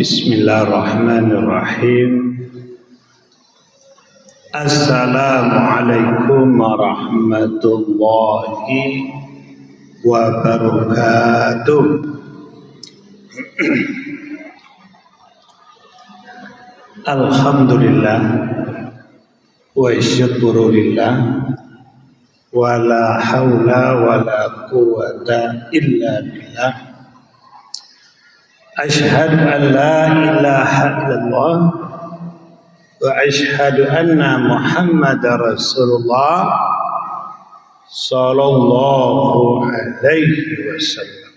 Bismillahirrahmanirrahim. Assalamualaikum warahmatullahi wabarakatuh. Alhamdulillah wa syukurillah wa la hawla wa la quwwata illa billah. Ashhadu an la ilaha illallah wa ashhadu anna Muhammadar Rasulullah sallallahu alaihi wasallam.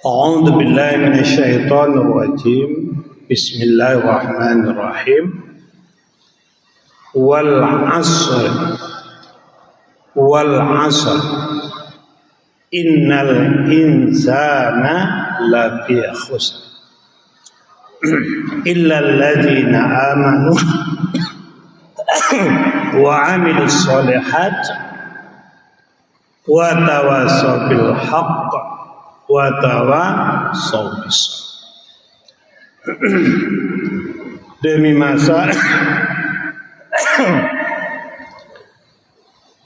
A'udzu billahi minasyaitonir rajim. Bismillahirrahmanirrahim. Wal 'asr innal insana lafi khusr illa alladzina amanu wa 'amilus sholihat wa tawassaw bil haqq wa tawassaw bis sabr.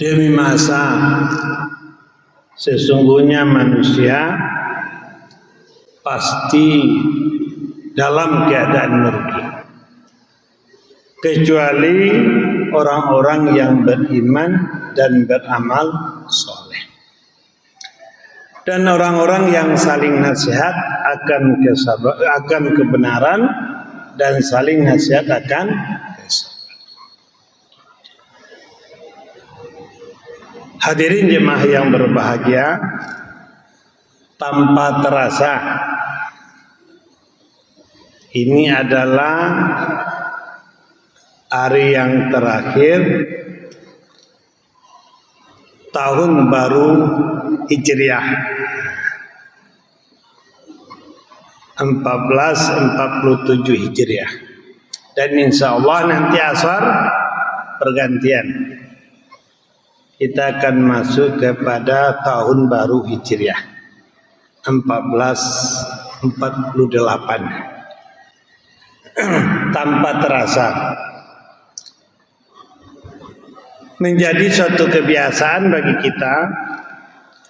Demi masa sesungguhnya manusia pasti dalam keadaan merugi, kecuali orang-orang yang beriman dan beramal soleh, dan orang-orang yang saling nasihat akan kebenaran dan saling nasihat akan kesabaran. Hadirin jemaah yang berbahagia, tanpa terasa ini adalah hari yang terakhir tahun baru Hijriah 1447 Hijriah, dan insya Allah nanti asar pergantian kita akan masuk kepada tahun baru Hijriah 1448. Tanpa terasa menjadi suatu kebiasaan bagi kita,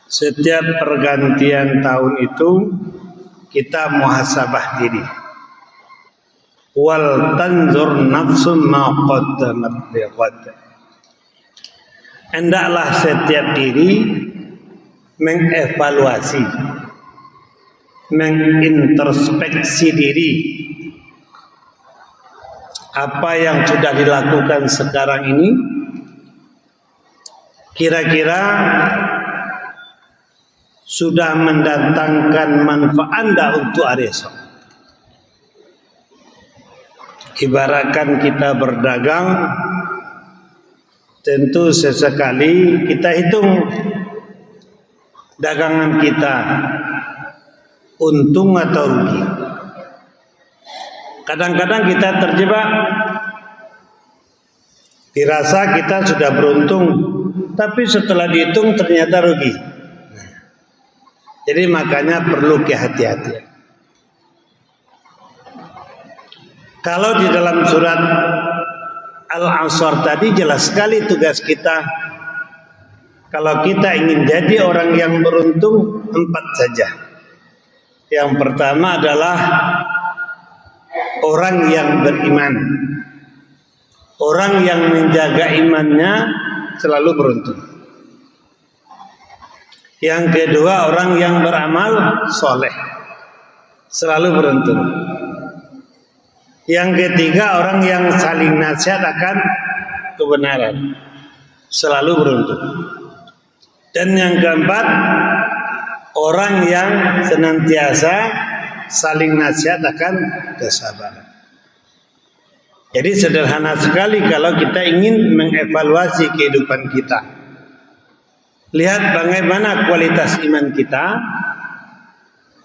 setiap pergantian tahun itu kita muhasabah diri. Wal tanzur nafsum ma qaddamat lighad. Hendaklah setiap diri mengevaluasi, mengintrospeksi diri, apa yang sudah dilakukan sekarang ini kira-kira sudah mendatangkan manfaat untuk hari esok. Ibaratkan kita berdagang, tentu sesekali kita hitung dagangan kita untung atau rugi. Kadang-kadang kita terjebak, dirasa kita sudah beruntung, tapi setelah dihitung ternyata rugi. Jadi makanya perlu kehati-hatian. Kalau di dalam surat Al-Asr tadi jelas sekali tugas kita. Kalau kita ingin jadi orang yang beruntung, 4 saja. Yang pertama adalah orang yang beriman. Orang yang menjaga imannya selalu beruntung. Yang kedua, orang yang beramal soleh selalu beruntung. Yang ketiga, orang yang saling nasihat akan kebenaran selalu beruntung. Dan yang keempat, orang yang senantiasa saling nasihat akan kesabaran. Jadi sederhana sekali kalau kita ingin mengevaluasi kehidupan kita. Lihat bagaimana kualitas iman kita,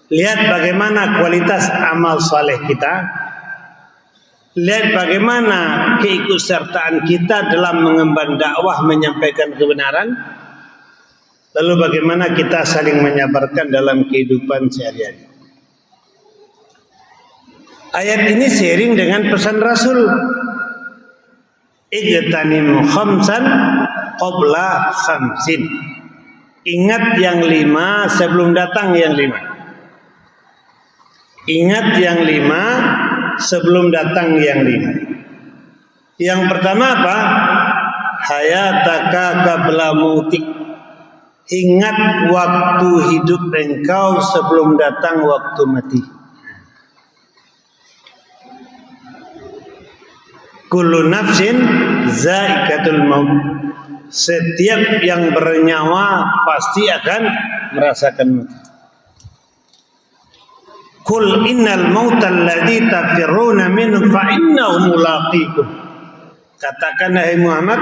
lihat bagaimana kualitas amal saleh kita, lihat bagaimana keikutsertaan kita dalam mengemban dakwah menyampaikan kebenaran, Lalu bagaimana kita saling menyabarkan dalam kehidupan sehari-hari. Ayat ini seiring dengan pesan Rasul. Ijtanim khamsan qabla khamsin. Ingat yang 5 sebelum datang yang 5. Ingat yang 5 sebelum datang yang 5. Yang pertama apa? Hayataka qabla mautik. Ingat waktu hidup engkau sebelum datang waktu mati. Kullu nafsin zaikatul maut. Setiap yang bernyawa pasti akan merasakan mati. Qul innal mautal ladzi tafirruna minhu fa innahu mulaqikum. Katakan hai Muhammad,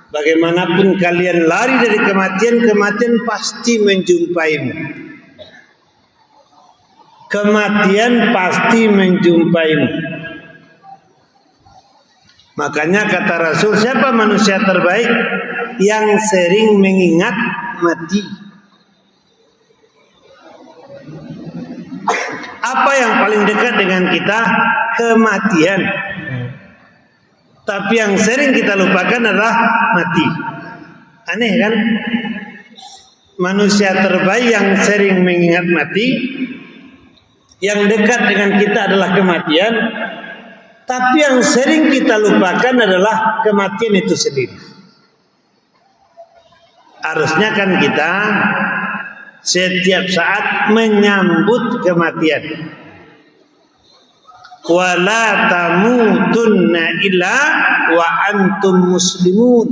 bagaimanapun kalian lari dari kematian, kematian pasti menjumpaimu. Kematian pasti menjumpaimu. Makanya kata Rasul, siapa manusia terbaik? Yang sering mengingat mati. Apa yang paling dekat dengan kita? Kematian. Tapi yang sering kita lupakan adalah mati. Aneh kan? Manusia terbaik yang sering mengingat mati, yang dekat dengan kita adalah kematian, tapi yang sering kita lupakan adalah kematian itu sendiri. Harusnya kan kita setiap saat menyambut kematian. Wala tamutunna illa wa antum muslimun.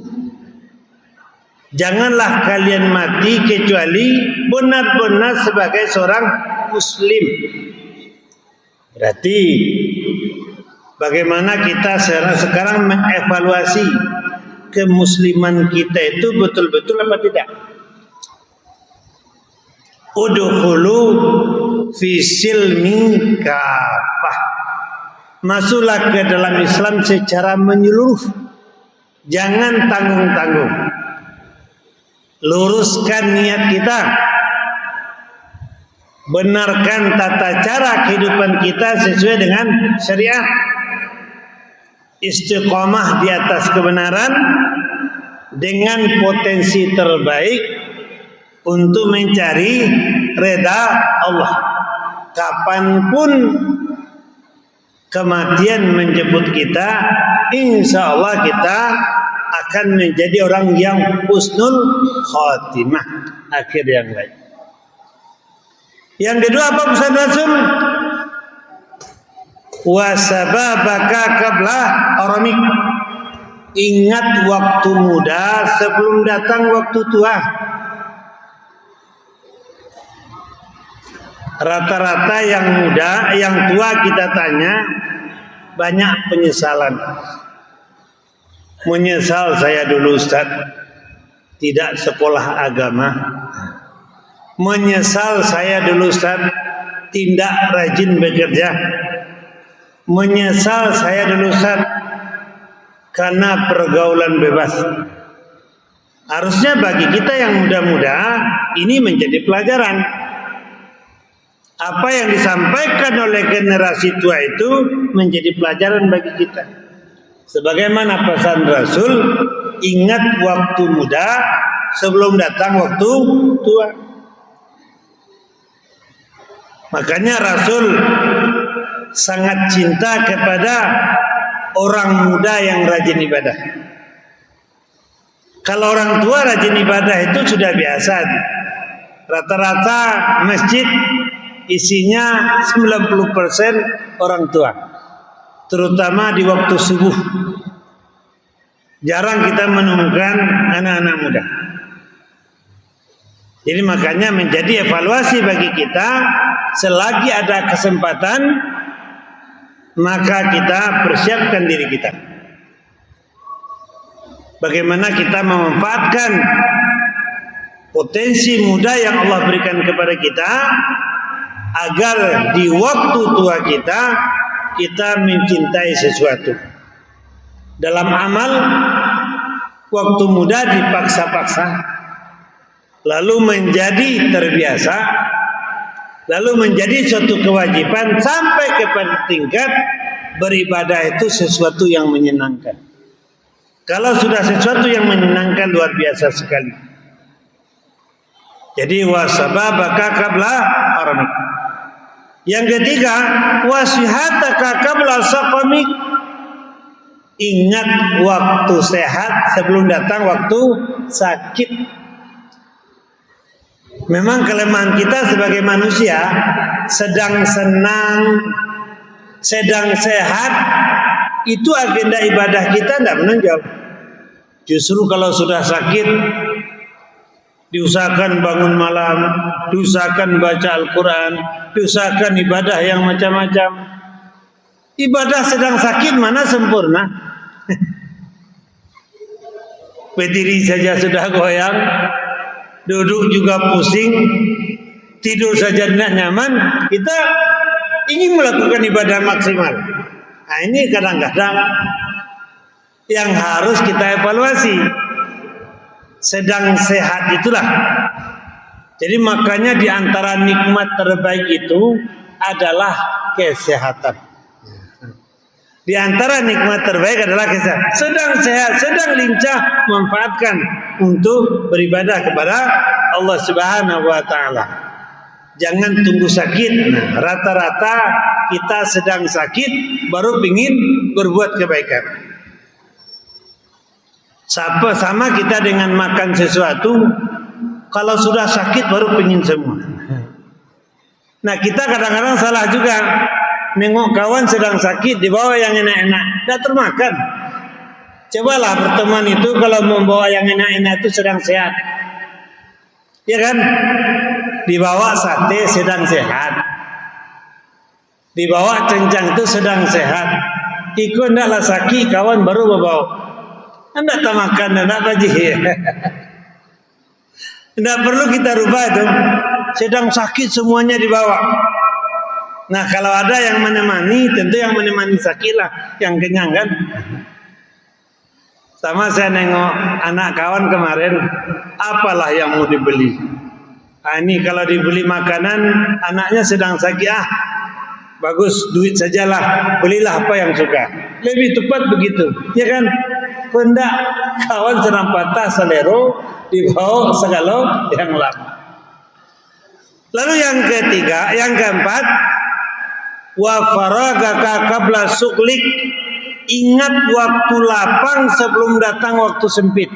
Janganlah kalian mati kecuali benar-benar sebagai seorang muslim. Berarti bagaimana kita sekarang mengevaluasi kemusliman kita itu betul-betul apa tidak? Udkhulu fi silmi kafah. Masuklah ke dalam Islam secara menyeluruh. Jangan tanggung-tanggung. Luruskan niat kita. Benarkan tata cara kehidupan kita sesuai dengan syariat. Istiqomah di atas kebenaran dengan potensi terbaik untuk mencari reda Allah. Kapanpun kematian menjemput kita, insya Allah kita akan menjadi orang yang husnul khatimah, akhir yang baik. Yang kedua apa pesan Rasul? Wasababaka qabla haramik. Ingat waktu muda sebelum datang waktu tua. Rata-rata yang muda, yang tua kita tanya banyak penyesalan. Menyesal saya dulu Ustaz tidak sekolah agama. Menyesal saya dulu Ustaz tidak rajin bekerja. Menyesal saya dulu Ustaz karena pergaulan bebas. Harusnya bagi kita yang muda-muda ini menjadi pelajaran. Apa yang disampaikan oleh generasi tua itu menjadi pelajaran bagi kita. Sebagaimana pesan Rasul, ingat waktu muda sebelum datang waktu tua. Makanya Rasul sangat cinta kepada orang muda yang rajin ibadah. Kalau orang tua rajin ibadah itu sudah biasa. Rata-rata masjid isinya 90% orang tua, terutama di waktu subuh. Jarang kita menemukan anak-anak muda. Jadi makanya menjadi evaluasi bagi kita, selagi ada kesempatan maka kita persiapkan diri kita. Bagaimana kita memanfaatkan potensi muda yang Allah berikan kepada kita, agar di waktu tua kita mencintai sesuatu. Dalam amal, waktu muda dipaksa-paksa. lalu menjadi terbiasa, lalu menjadi suatu kewajiban sampai kepada tingkat beribadah itu sesuatu yang menyenangkan. Kalau sudah sesuatu yang menyenangkan, luar biasa sekali. Jadi wasababaka qabla haramik. Yang ketiga, wasihataka qabla saqamik. Ingat waktu sehat sebelum datang waktu sakit. Memang kelemahan kita sebagai manusia, sedang senang, sedang sehat, itu agenda ibadah kita tidak menonjol. Justru kalau sudah sakit, diusahakan bangun malam, diusahakan baca Al-Quran, diusahakan ibadah yang macam-macam. Ibadah sedang sakit mana sempurna? Berdiri saja sudah goyang, duduk juga pusing, tidur saja tidak nyaman. Kita ingin melakukan ibadah maksimal. Nah, ini kadang-kadang yang harus kita evaluasi. Sedang sehat itulah. Jadi makanya di antara nikmat terbaik itu adalah kesehatan. Di antara nikmat terbaik adalah kesehatan. Sedang sehat, sedang lincah, manfaatkan untuk beribadah kepada Allah Subhanahu wa taala. Jangan tunggu sakit. Nah, rata-rata kita sedang sakit baru ingin berbuat kebaikan. Sama kita dengan makan sesuatu, kalau sudah sakit baru ingin semua. Nah, kita kadang-kadang salah juga. Nengok kawan sedang sakit, dibawa yang enak-enak, tidak termakan. Cobalah berteman itu kalau membawa yang enak-enak itu sedang sehat, ya kan? Dibawa sate sedang sehat, dibawa cencang itu sedang sehat. Ikut ndaklah sakit, kawan baru membawa. Anda tak makan, anda baji. Tidak perlu kita rubah itu. Sedang sakit semuanya dibawa. Nah, kalau ada yang menemani, tentu yang menemani sakitlah, yang kenyang kan. Sama saya nengok anak kawan kemarin, apalah yang mau dibeli. Nah, ini kalau dibeli makanan, anaknya sedang sakit, bagus, duit sajalah, belilah apa yang suka. Lebih tepat begitu, ya kan? Pendak kawan sedang patah selero, dibawa segala yang lama. Lalu yang ketiga, yang keempat, wa faragaka qabla suklik. Ingat waktu lapang sebelum datang waktu sempit.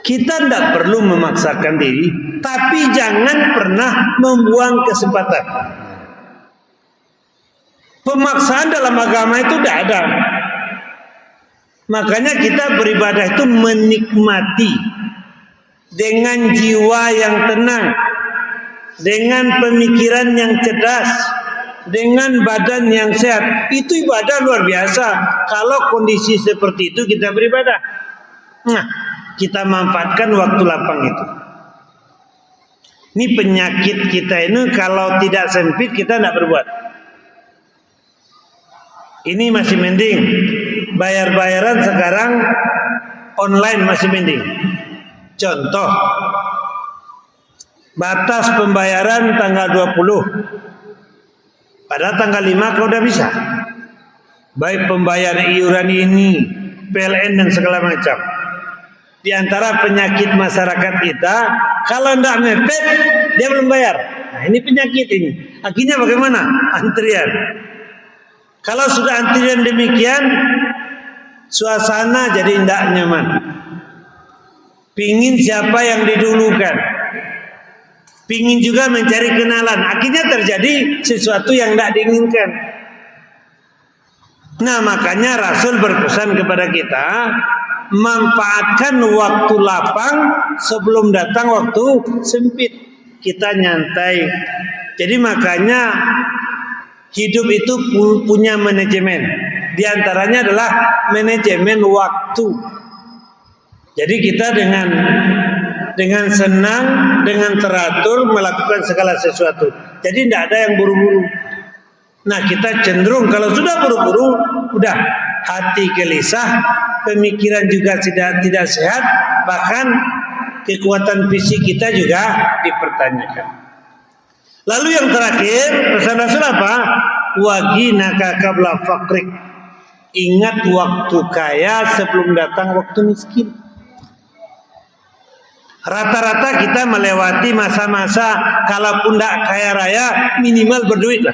Kita tidak perlu memaksakan diri, tapi jangan pernah membuang kesempatan. Pemaksaan dalam agama itu tidak ada. Makanya kita beribadah itu menikmati dengan jiwa yang tenang, dengan pemikiran yang cerdas, dengan badan yang sehat. Itu ibadah luar biasa. Kalau kondisi seperti itu kita beribadah. Nah, kita manfaatkan waktu lapang itu. Ini penyakit kita ini kalau tidak sempit kita tidak berbuat. Ini masih mending. Bayar-bayaran sekarang online masih mending. Contoh, batas pembayaran tanggal 20. Pada tanggal 5 kalau udah bisa. Baik pembayaran iuran ini, PLN dan segala macam. Di antara penyakit masyarakat kita, kalau tidak mepet, dia belum bayar. Nah, ini penyakit ini. Akhirnya bagaimana? Antrian. Kalau sudah antrian demikian, suasana jadi tidak nyaman. Pingin siapa yang didulukan. Pingin juga mencari kenalan. Akhirnya terjadi sesuatu yang tidak diinginkan. Nah, makanya Rasul berpesan kepada kita, manfaatkan waktu lapang sebelum datang waktu sempit. Kita nyantai. Jadi makanya hidup itu punya manajemen. Di antaranya adalah manajemen waktu. Jadi kita dengan senang, dengan teratur melakukan segala sesuatu. Jadi tidak ada yang buru-buru. Nah, kita cenderung kalau sudah buru-buru, udah hati gelisah, pemikiran juga tidak sehat, bahkan kekuatan fisik kita juga dipertanyakan. Lalu yang terakhir pesan Rasul apa? Waginaka qabla faqrik. Ingat waktu kaya sebelum datang waktu miskin. Rata-rata kita melewati masa-masa kalaupun tidak kaya raya minimal berduit lah.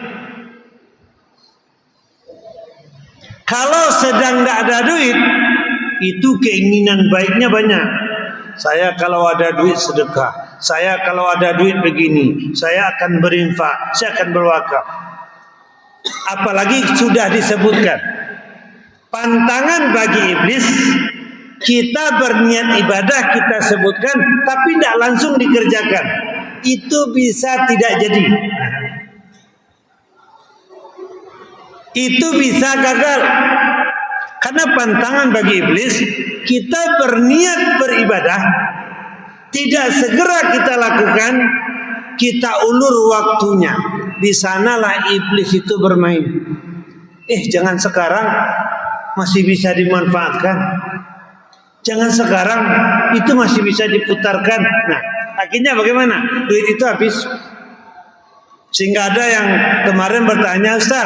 Kalau sedang tidak ada duit, itu keinginan baiknya banyak. Saya kalau ada duit sedekah, saya kalau ada duit begini, saya akan berinfak, saya akan berwakaf. Apalagi sudah disebutkan pantangan bagi iblis. Kita berniat ibadah kita sebutkan, tapi tidak langsung dikerjakan. Itu bisa tidak jadi. Itu bisa gagal. Karena pantangan bagi iblis, kita berniat beribadah, tidak segera kita lakukan, kita ulur waktunya. Di sanalah iblis itu bermain. Jangan sekarang, masih bisa dimanfaatkan. Jangan sekarang, itu masih bisa diputarkan. Nah, akhirnya bagaimana? Duit itu habis. Sehingga ada yang kemarin bertanya, Ustaz,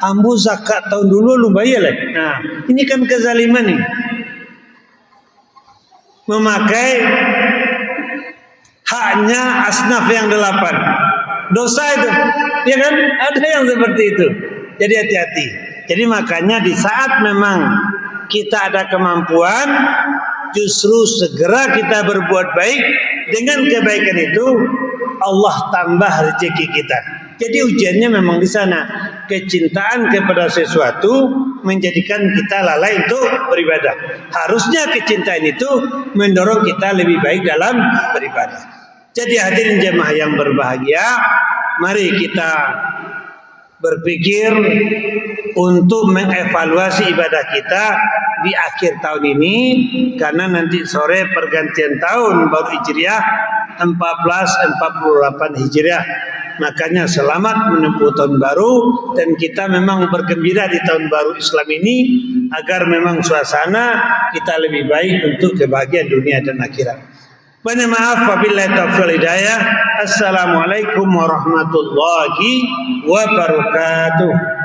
ambu zakat tahun dulu lu bayar lah. Nah, ini kan kezaliman nih. Memakai haknya asnaf yang 8. Dosa itu, ya kan? Ada yang seperti itu. Jadi hati-hati. Jadi makanya di saat memang kita ada kemampuan, justru segera kita berbuat baik. Dengan kebaikan itu Allah tambah rezeki kita. Jadi ujiannya memang di sana. Kecintaan kepada sesuatu menjadikan kita lalai untuk beribadah. Harusnya kecintaan itu mendorong kita lebih baik dalam beribadah. Jadi hadirin jemaah yang berbahagia, mari kita berpikir untuk mengevaluasi ibadah kita di akhir tahun ini, karena nanti sore pergantian tahun baru Hijriah 1448 Hijriah. Makanya selamat menempuh tahun baru, dan kita memang bergembira di tahun baru Islam ini agar memang suasana kita lebih baik untuk kebahagiaan dunia dan akhirat. Banyak maaf, wabillahi taufiq wal hidayah. Assalamualaikum warahmatullahi wabarakatuh.